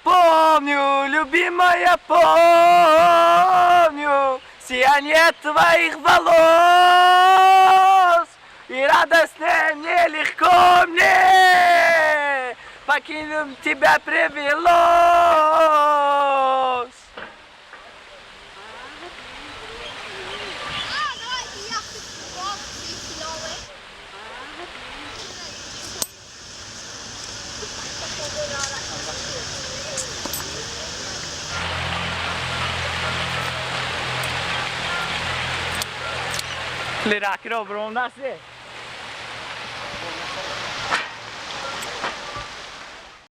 помню, любимая, помню сияние твоих волос. И радостно мне, легко мне покинуть тебя привелось. Liraker over om dat is.